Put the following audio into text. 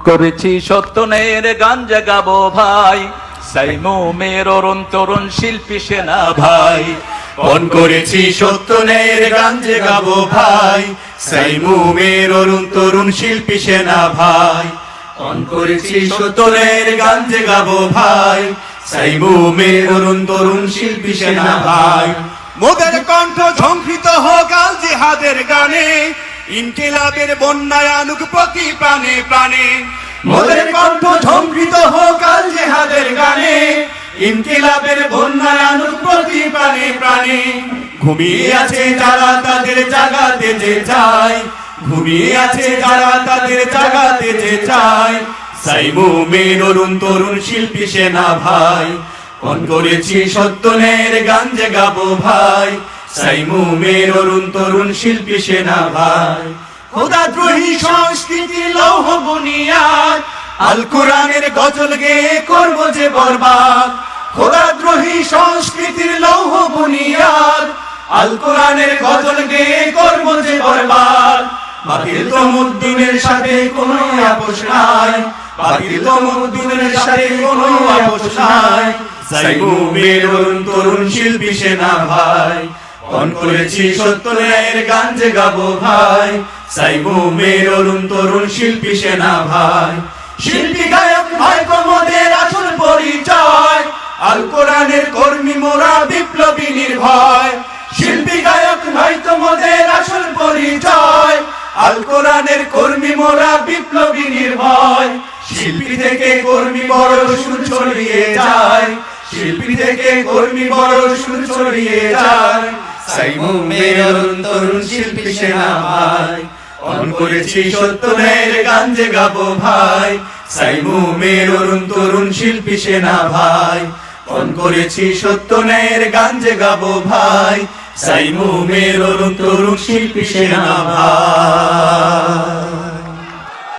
করেছি সত্য ন্যায়ের গান জাগাবো ভাই, সাইমুমের অরুণ তরুণ শিল্পী সেনা ভাই। পণ করেছি সত্য ন্যায়ের গান জাগাবো ভাই, সাইমুমের অরুণ তরুণ শিল্পী সেনা ভাই। পণ করেছি সত্য ন্যায়ের গান জাগাবো ভাই, সাইমুমের অরুণ তরুণ শিল্পী সেনা ভাই। মোদের কণ্ঠ ঝঙ্কৃত হোক আল জিহাদের গানে, ইনকিলাবের বন্যায় আনুক প্রতি প্রাণে প্রাণে। মোদের কণ্ঠ ঝঙ্কৃত হোক আল জিহাদের গানে, ইনকিলাবের বন্যায় আনুক প্রতি প্রাণে প্রাণে। ঘুমিয়ে আছে যারা তাদের জাগাতে যে চায়, ঘুমিয়ে আছে যারা তাদের জাগাতে যে চায়, সাইমুমের অরুণ তরুণ শিল্পী সেনা ভাই। পণ করেছি সত্য ন্যায়ের গান জাগাবো ভাই, সাইমুমের অরুণ তরুণ শিল্পী সেনা ভাই। খোদাদ্রোহী সংস্কৃতি লৌহ বুনিয়াদ, আল কোরআনের গজল গেয়ে করব যে বরবাদ। খোদাদ্রোহী সংস্কৃতির লৌহ বুনিয়াদ, আল কোরআনের গজল গেয়ে করব যে বরবাদ। বাতিল তমুদ্দিনের সাথে কোনো আপোষ নাই, বাতিল তমুদ্দিনের সাথে কোনো আপোষ নাই, সাইমুমের অরুণ তরুণ শিল্পী সেনা ভাই। পণ করেছি সত্য ন্যায়ের গান জাগাবো ভাই, সাইমুমের অরুণ তরুণ শিল্পী সেনা ভাই। শিল্পী গায়ক ভাই মোদের আসল পরিচয়, আল কোরআনের কর্মী মোরা বিপ্লবী নির্ভয়। শিল্পী গায়ক ভাই মোদের আসল পরিচয়, আল কোরআনের কর্মী মোরা বিপ্লবী নির্ভয়। শিল্পী থেকে কর্মী বড় সুর ছড়িয়ে যায়, শিল্পী থেকে কর্মী বড় সুর ছড়িয়ে যায়, সাইমুমের অরুণ তরুণ শিল্পী সেনা ভাই। পণ করেছি সত্য ন্যায়ের গান জাগাবো ভাই, সাইমুমের অরুণ তরুণ শিল্পী সেনা ভাই। পণ করেছি সত্য ন্যায়ের গান জাগাবো ভাই, সাইমুমের অরুণ তরুণ শিল্পী সেনা ভাই।